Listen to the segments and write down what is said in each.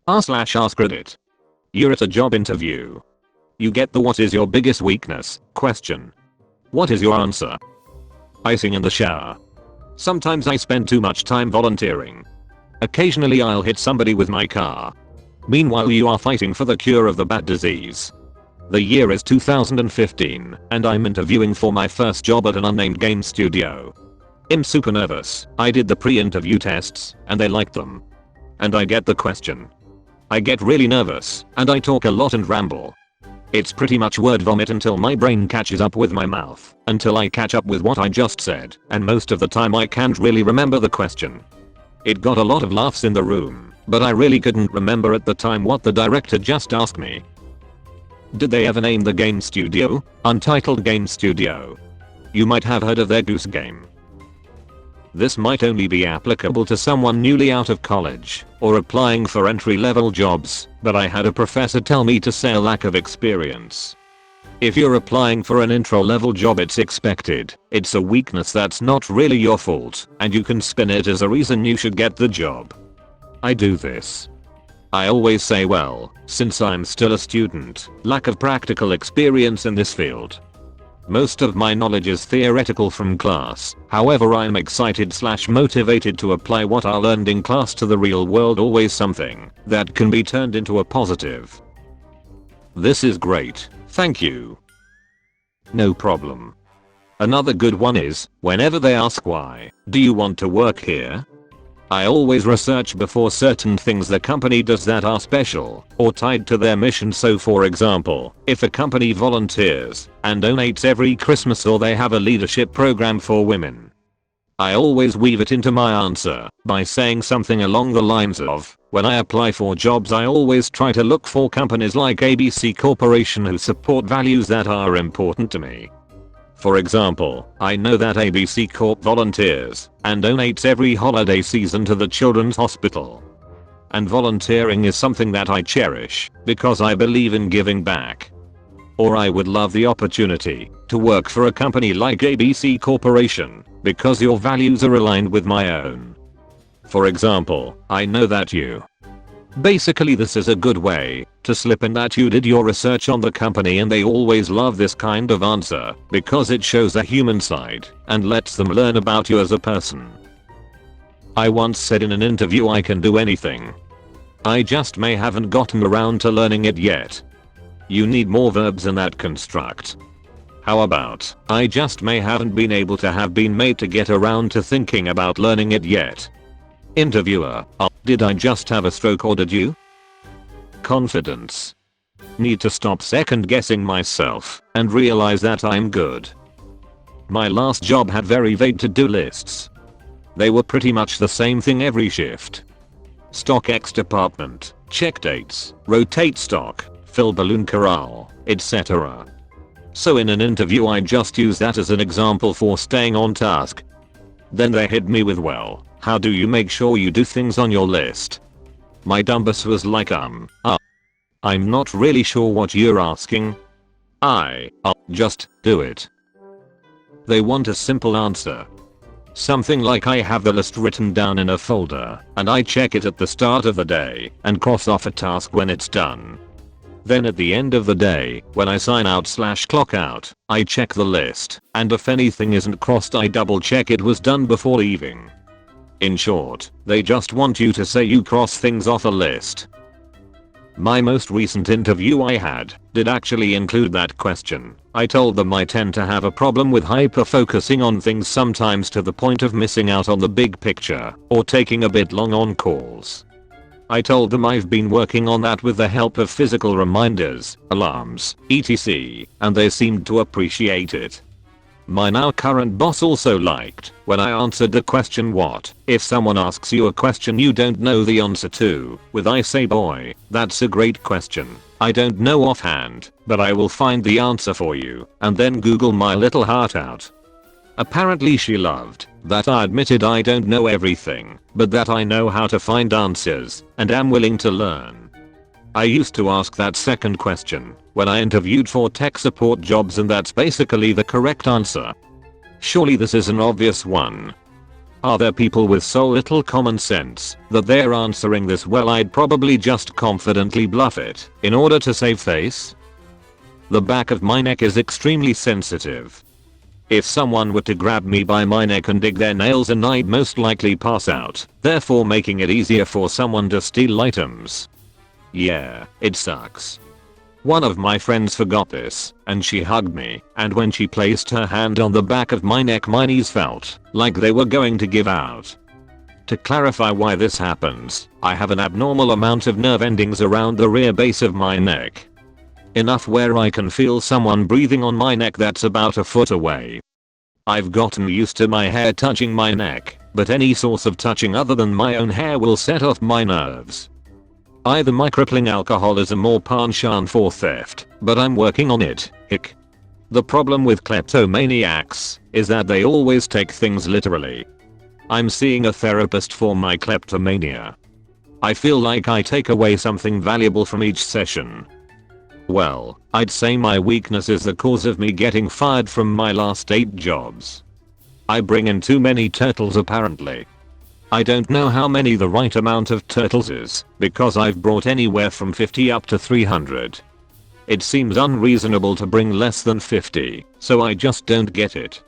r/AskReddit. You're at a job interview. You get the "what is your biggest weakness" question. What is your answer? Icing in the shower. Sometimes I spend too much time volunteering. Occasionally I'll hit somebody with my car. Meanwhile you are fighting for the cure of the bat disease. The year is 2015 and I'm interviewing for my first job at an unnamed game studio. I'm super nervous. I did the pre-interview tests and they liked them. And I get the question. I get really nervous and I talk a lot and ramble. It's pretty much word vomit until my brain catches up with my mouth, until I catch up with what I just said, and most of the time I can't really remember the question. It got a lot of laughs in the room, but I really couldn't remember at the time what the director just asked me. Did they ever name the game studio? Untitled Game Studio. You might have heard of their Goose Game. This might only be applicable to someone newly out of college or applying for entry-level jobs, but I had a professor tell me to say a lack of experience. If you're applying for an intro-level job, it's expected. It's a weakness that's not really your fault, and you can spin it as a reason you should get the job. I do this. I always say, well, since I'm still a student, lack of practical experience in this field. Most of my knowledge is theoretical from class, however I'm excited/motivated to apply what I learned in class to the real world, always something that can be turned into a positive. This is great, thank you. No problem. Another good one is, whenever they ask why, do you want to work here? I always research before certain things the company does that are special or tied to their mission. So for example, if a company volunteers and donates every Christmas, or they have a leadership program for women, I always weave it into my answer by saying something along the lines of, when I apply for jobs I always try to look for companies like ABC Corporation who support values that are important to me. For example, I know that ABC Corp volunteers and donates every holiday season to the Children's Hospital. And volunteering is something that I cherish because I believe in giving back. Or I would love the opportunity to work for a company like ABC Corporation because your values are aligned with my own. For example, I know that you. Basically this is a good way to slip in that you did your research on the company, and they always love this kind of answer because it shows a human side and lets them learn about you as a person. I once said in an interview, I can do anything. I just may haven't gotten around to learning it yet. You need more verbs in that construct. How about, I just may haven't been able to have been made to get around to thinking about learning it yet. Interviewer, did I just have a stroke or did you? Confidence. Need to stop second guessing myself and realize that I'm good. My last job had very vague to-do lists. They were pretty much the same thing every shift. Stock X department, check dates, rotate stock, fill balloon corral, etc. So in an interview I just use that as an example for staying on task. Then they hit me with, well, how do you make sure you do things on your list? My dumb boss was like, I'm not really sure what you're asking. Just do it. They want a simple answer. Something like, I have the list written down in a folder and I check it at the start of the day and cross off a task when it's done. Then at the end of the day, when I sign out/clock out, I check the list, and if anything isn't crossed I double check it was done before leaving. In short, they just want you to say you cross things off a list. My most recent interview I had did actually include that question. I told them I tend to have a problem with hyper-focusing on things, sometimes to the point of missing out on the big picture or taking a bit long on calls. I told them I've been working on that with the help of physical reminders, alarms, etc., and they seemed to appreciate it. My now current boss also liked when I answered the question, what if someone asks you a question you don't know the answer to, with I say, boy, that's a great question. I don't know offhand, but I will find the answer for you, and then Google my little heart out. Apparently she loved that I admitted I don't know everything, but that I know how to find answers and am willing to learn. I used to ask that second question when I interviewed for tech support jobs, and that's basically the correct answer. Surely this is an obvious one. Are there people with so little common sense that they're answering this well? I'd probably just confidently bluff it in order to save face. The back of my neck is extremely sensitive. If someone were to grab me by my neck and dig their nails in, I'd most likely pass out, therefore making it easier for someone to steal items. Yeah, it sucks. One of my friends forgot this, and she hugged me, and when she placed her hand on the back of my neck, my knees felt like they were going to give out. To clarify why this happens, I have an abnormal amount of nerve endings around the rear base of my neck. Enough where I can feel someone breathing on my neck that's about a foot away. I've gotten used to my hair touching my neck, but any source of touching other than my own hair will set off my nerves. Either my crippling alcoholism or penchant for theft, but I'm working on it. Hick. The problem with kleptomaniacs is that they always take things literally. I'm seeing a therapist for my kleptomania. I feel like I take away something valuable from each session. Well, I'd say my weakness is the cause of me getting fired from my last 8 jobs. I bring in too many turtles apparently. I don't know how many the right amount of turtles is, because I've brought anywhere from 50 up to 300. It seems unreasonable to bring less than 50, so I just don't get it.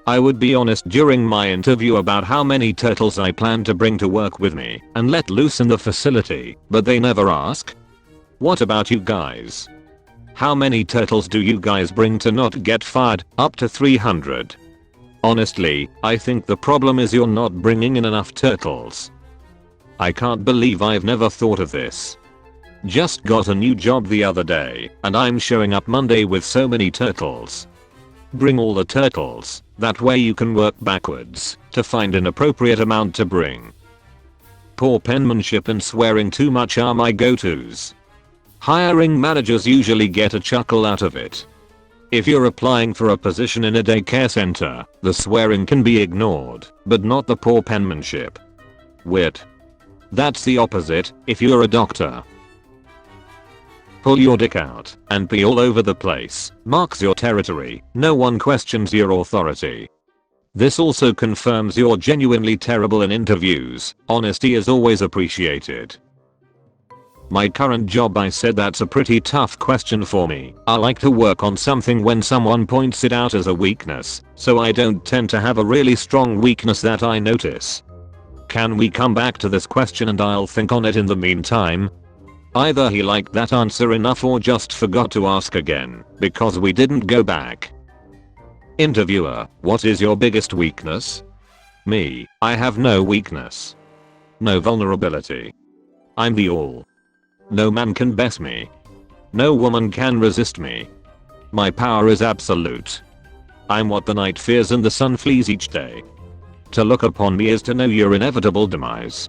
I would be honest during my interview about how many turtles I plan to bring to work with me and let loose in the facility, but they never ask. What about you guys? How many turtles do you guys bring to not get fired? Up to 300. Honestly, I think the problem is you're not bringing in enough turtles. I can't believe I've never thought of this. Just got a new job the other day, and I'm showing up Monday with so many turtles. Bring all the turtles, that way you can work backwards to find an appropriate amount to bring. Poor penmanship and swearing too much are my go-tos. Hiring managers usually get a chuckle out of it. If you're applying for a position in a daycare center, the swearing can be ignored, but not the poor penmanship. Wit. That's the opposite if you're a doctor. Pull your dick out and pee all over the place marks your territory. No one questions your authority. This also confirms you're genuinely terrible in interviews. Honesty is always appreciated. My current job, I said that's a pretty tough question for me. I like to work on something when someone points it out as a weakness, so I don't tend to have a really strong weakness that I notice. Can we come back to this question and I'll think on it in the meantime? Either he liked that answer enough or just forgot to ask again, because we didn't go back. Interviewer, what is your biggest weakness? Me, I have no weakness. No vulnerability. I'm the all. No man can best me. No woman can resist me. My power is absolute. I'm what the night fears and the sun flees each day. To look upon me is to know your inevitable demise.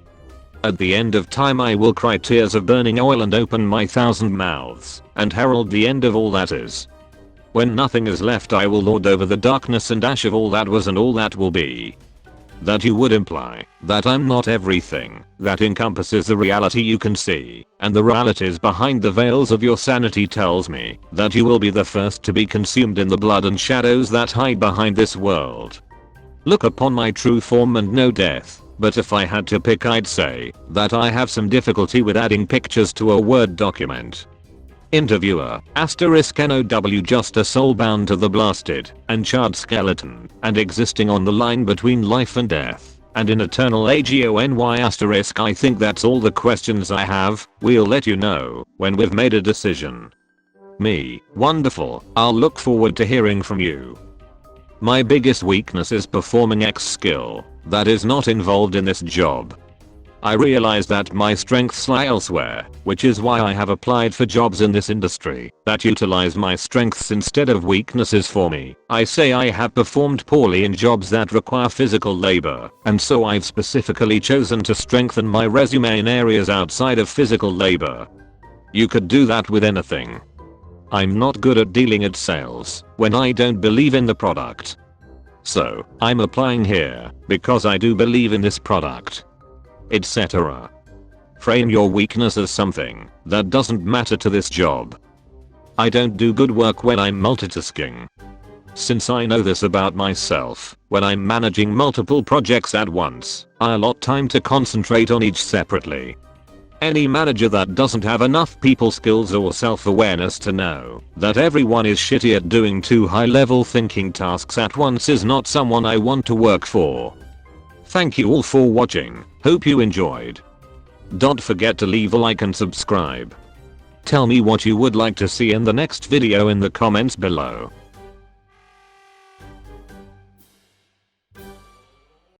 At the end of time I will cry tears of burning oil and open my 1,000 mouths and herald the end of all that is. When nothing is left I will lord over the darkness and ash of all that was and all that will be. That you would imply that I'm not everything that encompasses the reality you can see, and the realities behind the veils of your sanity tells me that you will be the first to be consumed in the blood and shadows that hide behind this world. Look upon my true form and know death, but if I had to pick I'd say that I have some difficulty with adding pictures to a Word document. Interviewer, *NOW just a soul bound to the blasted and charred skeleton and existing on the line between life and death and in eternal agony*. I think that's all the questions I have. We'll let you know when we've made a decision. Me, wonderful, I'll look forward to hearing from you. My biggest weakness is performing X skill that is not involved in this job. I realize that my strengths lie elsewhere, which is why I have applied for jobs in this industry that utilize my strengths instead of weaknesses for me. I say I have performed poorly in jobs that require physical labor, and so I've specifically chosen to strengthen my resume in areas outside of physical labor. You could do that with anything. I'm not good at dealing at sales when I don't believe in the product. So, I'm applying here because I do believe in this product. Etc. Frame your weakness as something that doesn't matter to this job. I don't do good work when I'm multitasking. Since I know this about myself, when I'm managing multiple projects at once, I allot time to concentrate on each separately. Any manager that doesn't have enough people skills or self-awareness to know that everyone is shitty at doing two high-level thinking tasks at once is not someone I want to work for. Thank you all for watching, hope you enjoyed. Don't forget to leave a like and subscribe. Tell me what you would like to see in the next video in the comments below.